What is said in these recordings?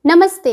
नमस्ते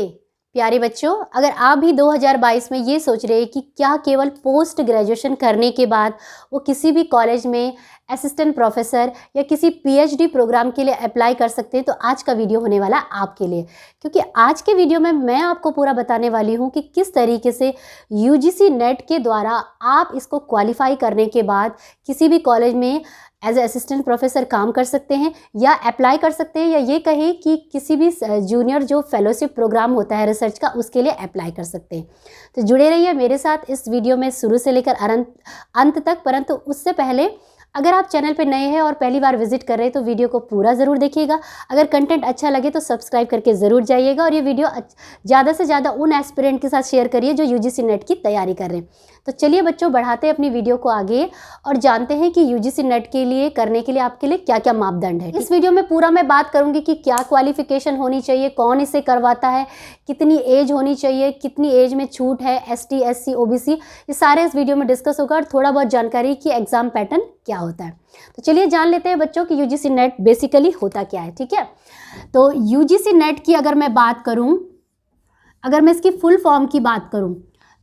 प्यारे बच्चों, अगर आप भी 2022 में ये सोच रहे हैं कि क्या केवल पोस्ट ग्रेजुएशन करने के बाद वो किसी भी कॉलेज में असिस्टेंट प्रोफेसर या किसी पीएचडी प्रोग्राम के लिए अप्लाई कर सकते हैं, तो आज का वीडियो होने वाला आपके लिए। क्योंकि आज के वीडियो में मैं आपको पूरा बताने वाली हूँ कि किस तरीके से यूजीसी नेट के द्वारा आप इसको क्वालिफाई करने के बाद किसी भी कॉलेज में एज ए असिस्टेंट प्रोफेसर काम कर सकते हैं या अप्लाई कर सकते हैं, या ये कहें कि किसी भी जूनियर जो फेलोशिप प्रोग्राम होता है रिसर्च का, उसके लिए अप्लाई कर सकते हैं। तो जुड़े रहिए मेरे साथ इस वीडियो में शुरू से लेकर अंत तक। परंतु उससे पहले अगर आप चैनल पर नए हैं और पहली बार विजिट कर रहे हैं तो वीडियो को पूरा ज़रूर देखिएगा। अगर कंटेंट अच्छा लगे तो सब्सक्राइब करके ज़रूर जाइएगा और ये वीडियो ज़्यादा से ज़्यादा उन एस्पिरेंट के साथ शेयर करिए जो यूजीसी नेट की तैयारी कर रहे हैं। तो चलिए बच्चों, बढ़ाते हैं अपनी वीडियो को आगे और जानते हैं कि यूजीसी नेट के लिए करने के लिए आपके लिए क्या क्या मापदंड है। इस वीडियो में पूरा मैं बात करूंगी कि क्या क्वालिफिकेशन होनी चाहिए, कौन इसे करवाता है, कितनी एज होनी चाहिए, कितनी एज में छूट है, एसटी, एससी, ओबीसी, ये सारे इस वीडियो में डिस्कस होगा और थोड़ा बहुत जानकारी कि एग्जाम पैटर्न क्या होता है। तो चलिए जान लेते हैं बच्चों कि यूजीसी नेट बेसिकली होता क्या है। ठीक है, तो यूजीसी नेट की अगर मैं बात करूं, अगर मैं इसकी फुल फॉर्म की बात करूं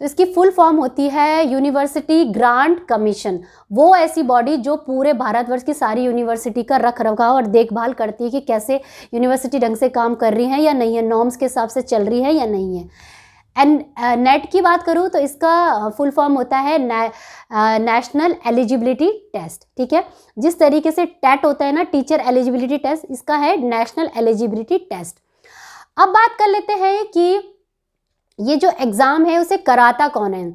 तो इसकी फुल फॉर्म होती है यूनिवर्सिटी ग्रांट कमीशन। वो ऐसी बॉडी जो पूरे भारतवर्ष की सारी यूनिवर्सिटी का रख रखाव और देखभाल करती है कि कैसे यूनिवर्सिटी ढंग से काम कर रही है या नहीं है, नॉर्म्स के हिसाब से चल रही है या नहीं है। एंड नेट की बात करूँ तो इसका फुल फॉर्म होता है नेशनल एलिजिबिलिटी टेस्ट। ठीक है, जिस तरीके से टेट होता है ना, टीचर एलिजिबिलिटी टेस्ट, इसका है नेशनल एलिजिबिलिटी टेस्ट। अब बात कर लेते हैं कि ये जो एग्ज़ाम है उसे कराता कौन है।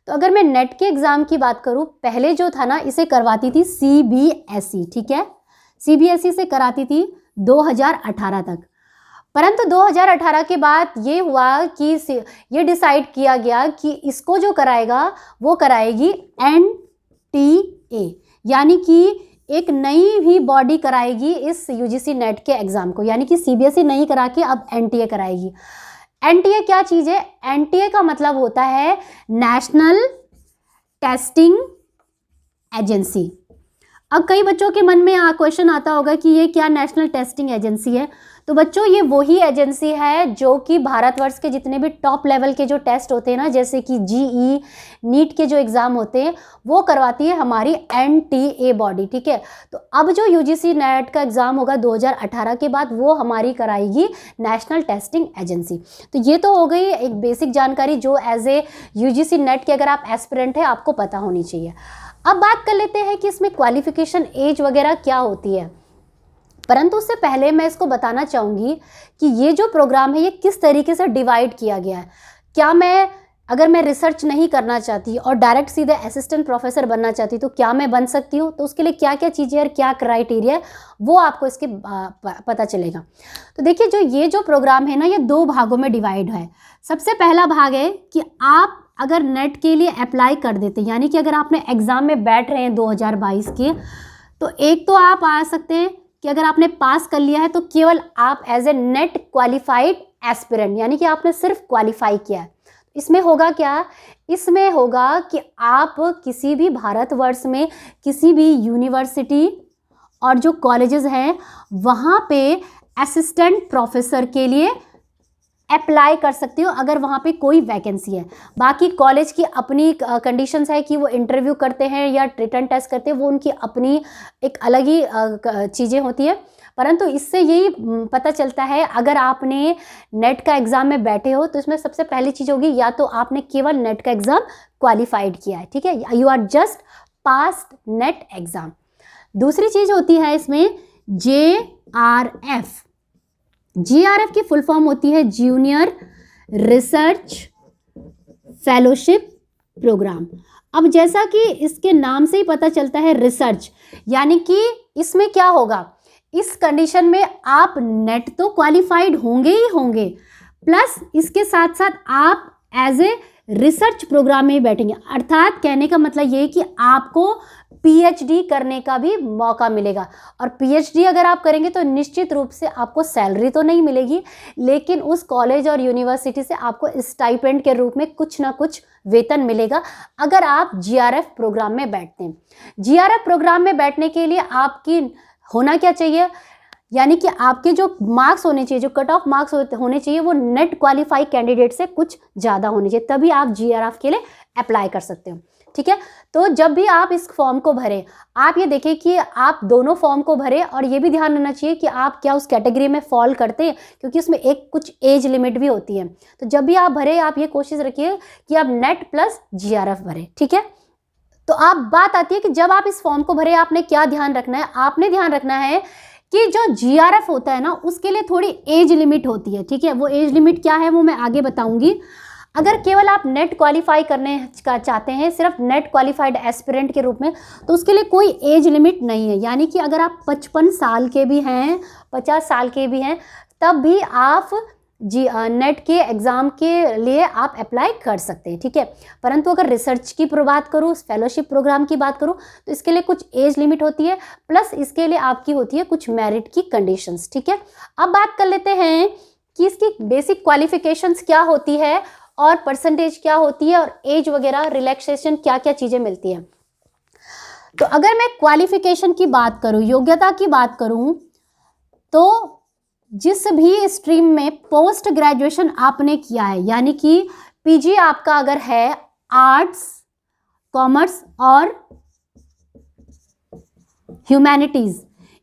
तो अगर मैं नेट के एग्ज़ाम की बात करूँ, पहले जो था ना, इसे करवाती थी सीबीएसई। ठीक है, सीबीएसई से कराती थी 2018 तक। परंतु 2018 के बाद ये हुआ कि ये डिसाइड किया गया कि इसको जो कराएगा वो कराएगी एनटीए, यानी कि एक नई ही बॉडी कराएगी इस यूजीसी नेट के एग्ज़ाम को, यानी कि सीबीएसई नहीं करा के अब एनटीए कराएगी। एनटीए क्या चीज़ है? एनटीए का मतलब होता है नेशनल टेस्टिंग एजेंसी। अब कई बच्चों के मन में क्वेश्चन आता होगा कि ये क्या नेशनल टेस्टिंग एजेंसी है। तो बच्चों, ये वही एजेंसी है जो कि भारतवर्ष के जितने भी टॉप लेवल के जो टेस्ट होते हैं ना, जैसे कि जीई, नीट के जो एग्ज़ाम होते हैं, वो करवाती है हमारी एनटीए बॉडी। ठीक है, तो अब जो यूजीसी नेट का एग्ज़ाम होगा 2018 के बाद, वो हमारी कराएगी नेशनल टेस्टिंग एजेंसी। तो ये तो हो गई एक बेसिक जानकारी जो एज ए यूजीसी नेट के अगर आप एस्पिरेंट हैं आपको पता होनी चाहिए। अब बात कर लेते हैं कि इसमें क्वालिफिकेशन एज वगैरह क्या होती है। परंतु उससे पहले मैं इसको बताना चाहूँगी कि ये जो प्रोग्राम है ये किस तरीके से डिवाइड किया गया है। क्या अगर मैं रिसर्च नहीं करना चाहती और डायरेक्ट सीधे असिस्टेंट प्रोफेसर बनना चाहती, तो क्या मैं बन सकती हूँ? तो उसके लिए क्या क्या चीज़ें और क्या क्राइटेरिया है वो आपको इसके पता चलेगा। तो देखिए, ये जो प्रोग्राम है ना, ये 2 भागों में डिवाइड है। सबसे पहला भाग है कि आप अगर नेट के लिए अप्लाई कर देते, यानी कि अगर आपने एग्ज़ाम में बैठ रहे हैं 2022 के, तो एक तो आप आ सकते हैं कि अगर आपने पास कर लिया है तो केवल आप as a NET qualified aspirant, यानी कि आपने सिर्फ क्वालिफाई किया है। इसमें होगा क्या? इसमें होगा कि आप किसी भी भारतवर्ष में किसी भी यूनिवर्सिटी और जो कॉलेजेस हैं वहाँ पे असिस्टेंट प्रोफेसर के लिए अप्लाई कर सकती हो अगर वहाँ पे कोई वैकेंसी है। बाकी कॉलेज की अपनी कंडीशंस है कि वो इंटरव्यू करते हैं या रिटन टेस्ट करते हैं, वो उनकी अपनी एक अलग ही चीज़ें होती है। परंतु इससे यही पता चलता है, अगर आपने नेट का एग्ज़ाम में बैठे हो तो इसमें सबसे पहली चीज़ होगी, या तो आपने केवल नेट का एग्ज़ाम क्वालिफाइड किया है। ठीक है, you are just passed NET exam. दूसरी चीज़ होती है इसमें JRF। JRF की फुल फॉर्म होती है जूनियर रिसर्च फेलोशिप प्रोग्राम। अब जैसा कि इसके नाम से ही पता चलता है रिसर्च, यानी कि इसमें क्या होगा, इस कंडीशन में आप नेट तो क्वालिफाइड होंगे ही होंगे, प्लस इसके साथ साथ आप एज ए रिसर्च प्रोग्राम में बैठेंगे। अर्थात कहने का मतलब ये कि आपको पीएचडी करने का भी मौका मिलेगा। और पीएचडी अगर आप करेंगे तो निश्चित रूप से आपको सैलरी तो नहीं मिलेगी, लेकिन उस कॉलेज और यूनिवर्सिटी से आपको स्टाइपेंड के रूप में कुछ ना कुछ वेतन मिलेगा अगर आप जीआरएफ प्रोग्राम में बैठते हैं। जीआरएफ प्रोग्राम में बैठने के लिए आपकी होना क्या चाहिए? यानी कि आपके जो मार्क्स होने चाहिए, जो कट ऑफ मार्क्स होने चाहिए, वो नेट क्वालिफाई कैंडिडेट से कुछ ज़्यादा होने चाहिए, तभी आप जीआरएफ के लिए अप्लाई कर सकते हो। ठीक है, तो जब भी आप इस फॉर्म को भरें, आप ये देखें कि आप दोनों फॉर्म को भरें, और ये भी ध्यान रखना चाहिए कि आप क्या उस कैटेगरी में फॉल करते हैं, क्योंकि उसमें एक कुछ एज लिमिट भी होती है। तो जब भी आप भरें, आप ये कोशिश रखिए कि आप नेट प्लस जीआरएफ भरें। ठीक है, तो आप बात आती है कि जब आप इस फॉर्म को भरें, आपने क्या ध्यान रखना है? आपने ध्यान रखना है कि जो जीआरएफ होता है ना, उसके लिए थोड़ी एज लिमिट होती है। ठीक है, वो एज लिमिट क्या है वो मैं आगे बताऊंगी। अगर केवल आप नेट क्वालिफाई करने का चाहते हैं, सिर्फ नेट क्वालिफाइड एस्पिरेंट के रूप में, तो उसके लिए कोई एज लिमिट नहीं है। यानी कि अगर आप 55 साल के भी हैं, 50 साल के भी हैं, तब भी आप नेट के एग्ज़ाम के लिए आप अप्लाई कर सकते हैं। ठीक है, परंतु अगर रिसर्च की बात करूँ, फेलोशिप प्रोग्राम की बात करूँ, तो इसके लिए कुछ एज लिमिट होती है, प्लस इसके लिए आपकी होती है कुछ मेरिट की कंडीशंस। ठीक है, अब बात कर लेते हैं कि इसकी बेसिक क्वालिफिकेशंस क्या होती है और परसेंटेज क्या होती है और एज वगैरह, रिलैक्सेशन, क्या क्या चीज़ें मिलती हैं। तो अगर मैं क्वालिफिकेशन की बात करूँ, योग्यता की बात करूँ, तो जिस भी स्ट्रीम में पोस्ट ग्रेजुएशन आपने किया है, यानी कि पीजी आपका अगर है आर्ट्स, कॉमर्स और ह्यूमैनिटीज़,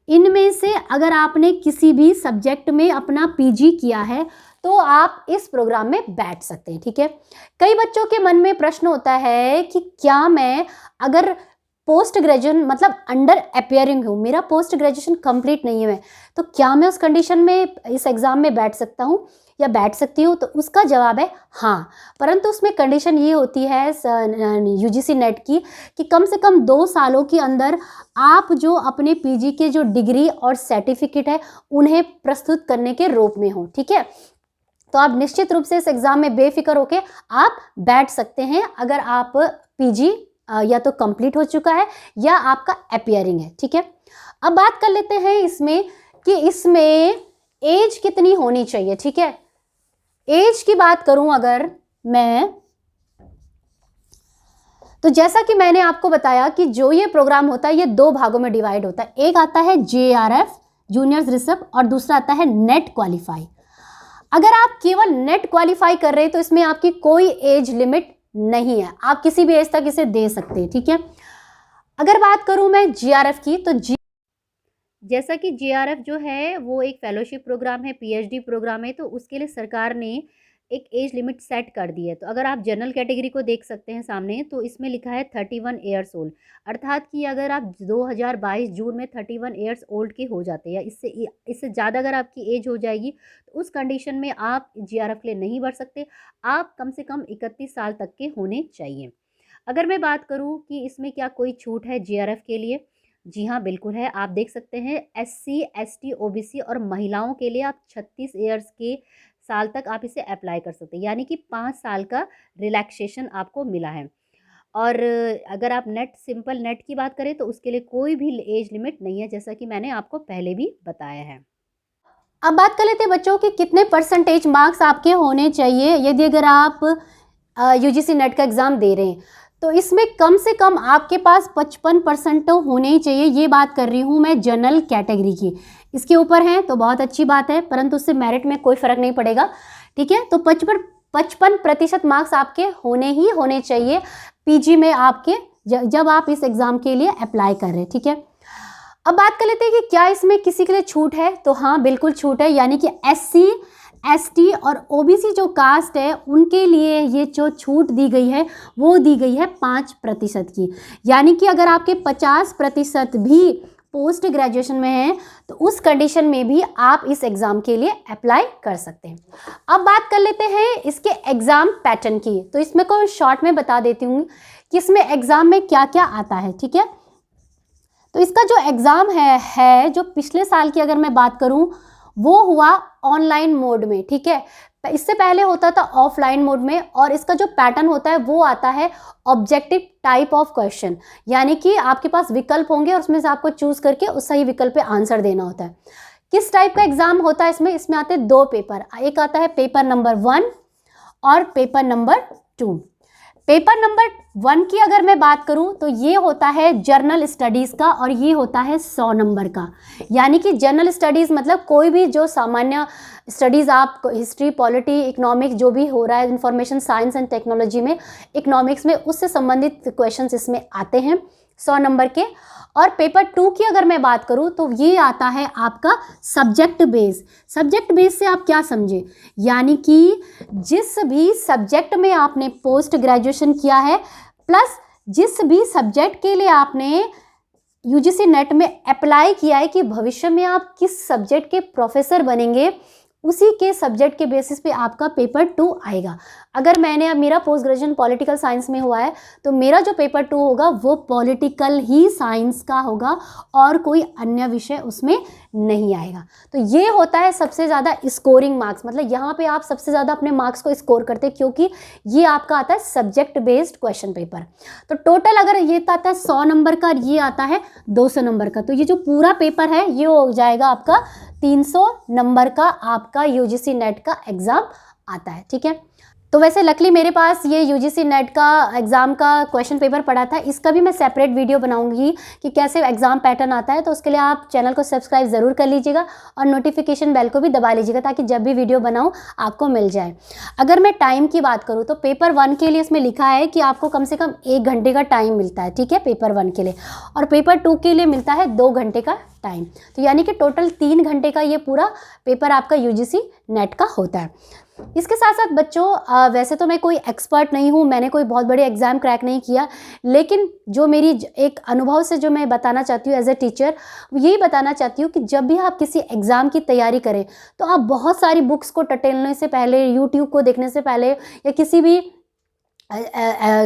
इनमें से अगर आपने किसी भी सब्जेक्ट में अपना पीजी किया है, तो आप इस प्रोग्राम में बैठ सकते हैं। ठीक है, कई बच्चों के मन में प्रश्न होता है कि क्या मैं अगर पोस्ट ग्रेजुएशन मतलब अंडर अपियरिंग हूँ, मेरा पोस्ट ग्रेजुएशन कंप्लीट नहीं है, तो क्या मैं उस कंडीशन में इस एग्ज़ाम में बैठ सकता हूँ या बैठ सकती हूँ? तो उसका जवाब है हाँ, परंतु उसमें कंडीशन ये होती है यूजीसी नेट की कि कम से कम 2 सालों के अंदर आप जो अपने पीजी के जो डिग्री और सर्टिफिकेट है, उन्हें प्रस्तुत करने के रूप में हो। ठीक है, तो आप निश्चित रूप से इस एग्ज़ाम में बेफिक्र होकर आप बैठ सकते हैं, अगर आप पीजी या तो कंप्लीट हो चुका है या आपका अपियरिंग है। ठीक है, अब बात कर लेते हैं इसमें कि इसमें एज कितनी होनी चाहिए। ठीक है, एज की बात करूं अगर मैं, तो जैसा कि मैंने आपको बताया कि जो ये प्रोग्राम होता है, ये 2 भागों में डिवाइड होता है। एक आता है जेआरएफ, जूनियर्स रिसर्व, और दूसरा आता है नेट क्वालिफाई। अगर आप केवल नेट क्वालिफाई कर रहे हैं, तो इसमें आपकी कोई एज लिमिट नहीं है, आप किसी भी एज तक इसे दे सकते हैं। ठीक है, अगर बात करूं मैं जीआरएफ की, तो जैसा कि जीआरएफ जो है वो एक फेलोशिप प्रोग्राम है, पीएचडी प्रोग्राम है, तो उसके लिए सरकार ने एक एज लिमिट सेट कर दी है। तो अगर आप जनरल कैटेगरी को देख सकते हैं सामने, तो इसमें लिखा है 31 ईयर्स ओल्ड, अर्थात कि अगर आप 2022 जून में 31 ईयर्स ओल्ड के हो जाते हैं या इससे ज़्यादा अगर आपकी एज हो जाएगी, तो उस कंडीशन में आप जीआरएफ के लिए नहीं बढ़ सकते। आप कम से कम 31 साल तक के होने चाहिए। अगर मैं बात करूँ कि इसमें क्या कोई छूट है जीआरएफ के लिए, जी हाँ, बिल्कुल है। आप देख सकते हैं एससी, एसटी, ओबीसी और महिलाओं के लिए आप 36 ईयर्स के साल तक आप इसे अप्लाई कर सकते हैं, यानी कि 5 साल का रिलैक्सेशन आपको मिला है। और अगर आप सिंपल नेट की बात करें, तो उसके लिए कोई भी एज लिमिट नहीं है, जैसा कि मैंने आपको पहले भी बताया है। अब बात कर लेते हैं बच्चों कि कितने परसेंटेज मार्क्स आपके होने चाहिए यदि अगर आप यूजीसी नेट का एग्ज़ाम दे रहे हैं। तो इसमें कम से कम आपके पास 55% तो होने ही चाहिए। ये बात कर रही हूँ मैं जनरल कैटेगरी की। इसके ऊपर है तो बहुत अच्छी बात है, परंतु उससे मेरिट में कोई फ़र्क नहीं पड़ेगा। ठीक है, तो 55% मार्क्स आपके होने चाहिए पीजी में आपके, जब आप इस एग्ज़ाम के लिए अप्लाई कर रहे हैं। ठीक है, अब बात कर लेते हैं कि क्या इसमें किसी के लिए छूट है। तो हाँ, बिल्कुल छूट है, यानी कि एससी, एसटी और ओबीसी जो कास्ट है, उनके लिए ये जो छूट दी गई है वो दी गई है 5% की। यानी कि अगर आपके 50% भी पोस्ट ग्रेजुएशन में हैं, तो उस कंडीशन में भी आप इस एग्ज़ाम के लिए अप्लाई कर सकते हैं। अब बात कर लेते हैं इसके एग्ज़ाम पैटर्न की। तो इसमें को शॉर्ट में बता देती हूँ कि इसमें एग्ज़ाम में क्या क्या आता है। ठीक है, तो इसका जो एग्ज़ाम है जो पिछले साल की अगर मैं बात करूं, वो हुआ ऑनलाइन मोड में। ठीक है, इससे पहले होता था ऑफलाइन मोड में, और इसका जो पैटर्न होता है वो आता है ऑब्जेक्टिव टाइप ऑफ क्वेश्चन, यानी कि आपके पास विकल्प होंगे और उसमें से आपको चूज करके उस सही विकल्प पे आंसर देना होता है। किस टाइप का एग्जाम होता है इसमें आते हैं 2 पेपर, एक आता है पेपर नंबर 1 और पेपर नंबर 2। पेपर नंबर 1 की अगर मैं बात करूं तो ये होता है जर्नल स्टडीज़ का और ये होता है 100 नंबर का। यानी कि जर्नल स्टडीज़ मतलब कोई भी जो सामान्य स्टडीज़ आप हिस्ट्री, पॉलिटी, इकोनॉमिक्स जो भी हो रहा है, इंफॉर्मेशन साइंस एंड टेक्नोलॉजी में, इकोनॉमिक्स में, उससे संबंधित क्वेश्चंस इसमें आते हैं 100 नंबर के। और पेपर 2 की अगर मैं बात करूं तो ये आता है आपका सब्जेक्ट बेस। सब्जेक्ट बेस से आप क्या समझे, यानी कि जिस भी सब्जेक्ट में आपने पोस्ट ग्रेजुएशन किया है प्लस जिस भी सब्जेक्ट के लिए आपने यूजीसी नेट में अप्लाई किया है कि भविष्य में आप किस सब्जेक्ट के प्रोफेसर बनेंगे, उसी के सब्जेक्ट के बेसिस पे आपका पेपर 2 आएगा। अगर अब मेरा पोस्ट ग्रेजुएशन पॉलिटिकल साइंस में हुआ है तो मेरा जो पेपर 2 होगा वो पॉलिटिकल ही साइंस का होगा और कोई अन्य विषय उसमें नहीं आएगा। तो ये होता है सबसे ज़्यादा स्कोरिंग मार्क्स, मतलब यहाँ पे आप सबसे ज़्यादा अपने मार्क्स को स्कोर करते हैं क्योंकि ये आपका आता है सब्जेक्ट बेस्ड क्वेश्चन पेपर। तो टोटल अगर ये आता है 100 नंबर का, ये आता है 200 नंबर का, तो ये जो पूरा पेपर है ये हो जाएगा आपका 300 नंबर का आपका यूजीसी नेट का एग्ज़ाम आता है। ठीक है, तो वैसे लकली मेरे पास ये यूजीसी नेट का एग्ज़ाम का क्वेश्चन पेपर पड़ा था, इसका भी मैं सेपरेट वीडियो बनाऊंगी कि कैसे एग्ज़ाम पैटर्न आता है। तो उसके लिए आप चैनल को सब्सक्राइब ज़रूर कर लीजिएगा और नोटिफिकेशन बेल को भी दबा लीजिएगा ताकि जब भी वीडियो बनाऊँ आपको मिल जाए। अगर मैं टाइम की बात करूँ तो पेपर 1 के लिए इसमें लिखा है कि आपको कम से कम 1 घंटे का टाइम मिलता है, ठीक है, पेपर 1 के लिए, और पेपर 2 के लिए मिलता है 2 घंटे का टाइम। तो यानी कि टोटल 3 घंटे का ये पूरा पेपर आपका यूजीसी नेट का होता है। इसके साथ साथ बच्चों वैसे तो मैं कोई एक्सपर्ट नहीं हूँ, मैंने कोई बहुत बड़े एग्ज़ाम क्रैक नहीं किया, लेकिन जो मेरी एक अनुभव से जो मैं बताना चाहती हूँ एज ए टीचर, यही बताना चाहती हूँ कि जब भी आप किसी एग्ज़ाम की तैयारी करें तो आप बहुत सारी बुक्स को टटोलने से पहले, यूट्यूब को देखने से पहले या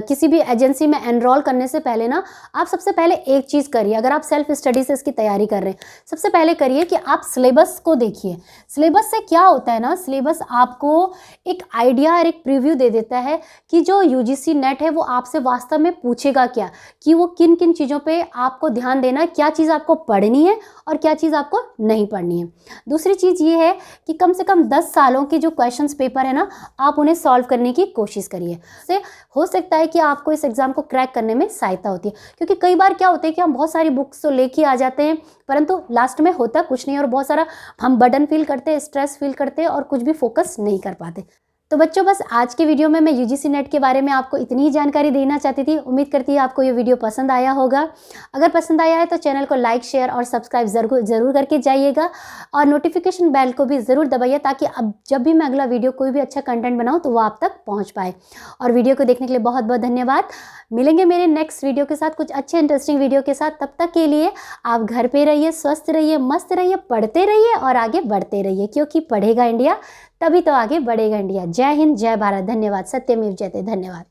किसी भी एजेंसी में एनरोल करने से पहले ना, आप सबसे पहले एक चीज़ करिए। अगर आप सेल्फ स्टडी से इसकी तैयारी कर रहे हैं, सबसे पहले करिए कि आप सिलेबस को देखिए। सिलेबस से क्या होता है ना, सिलेबस आपको एक आइडिया और एक प्रीव्यू दे देता है कि जो यूजीसी नेट है वो आपसे वास्तव में पूछेगा क्या, कि वो किन किन चीज़ों पे आपको ध्यान देना है, क्या चीज़ आपको पढ़नी है और क्या चीज़ आपको नहीं पढ़नी है। दूसरी चीज़ ये है कि कम से कम 10 सालों के जो क्वेश्चंस पेपर है ना, आप उन्हें सॉल्व करने की कोशिश करिए। से हो सकता है कि आपको इस एग्ज़ाम को क्रैक करने में सहायता होती है, क्योंकि कई बार क्या होता है कि हम बहुत सारी बुक्स तो लेके आ जाते हैं परंतु लास्ट में होता कुछ नहीं और बहुत सारा हम बर्डन फील करते हैं, स्ट्रेस फील करते हैं और कुछ भी फोकस नहीं कर पाते। तो बच्चों बस आज के वीडियो में मैं यूजीसी नेट के बारे में आपको इतनी ही जानकारी देना चाहती थी। उम्मीद करती है आपको ये वीडियो पसंद आया होगा। अगर पसंद आया है तो चैनल को लाइक, शेयर और सब्सक्राइब ज़रूर करके जाइएगा और नोटिफिकेशन बेल को भी ज़रूर दबाइए ताकि अब जब भी मैं अगला वीडियो कोई भी अच्छा कंटेंट बनाऊँ तो वो आप तक पहुँच पाए। और वीडियो को देखने के लिए बहुत बहुत धन्यवाद। मिलेंगे मेरे नेक्स्ट वीडियो के साथ, कुछ अच्छे इंटरेस्टिंग वीडियो के साथ। तब तक के लिए आप घर पे रहिए, स्वस्थ रहिए, मस्त रहिए, पढ़ते रहिए और आगे बढ़ते रहिए, क्योंकि पढ़ेगा इंडिया तभी तो आगे बढ़ेगा इंडिया। जय हिंद, जय भारत, धन्यवाद, सत्यमेव जयते, धन्यवाद।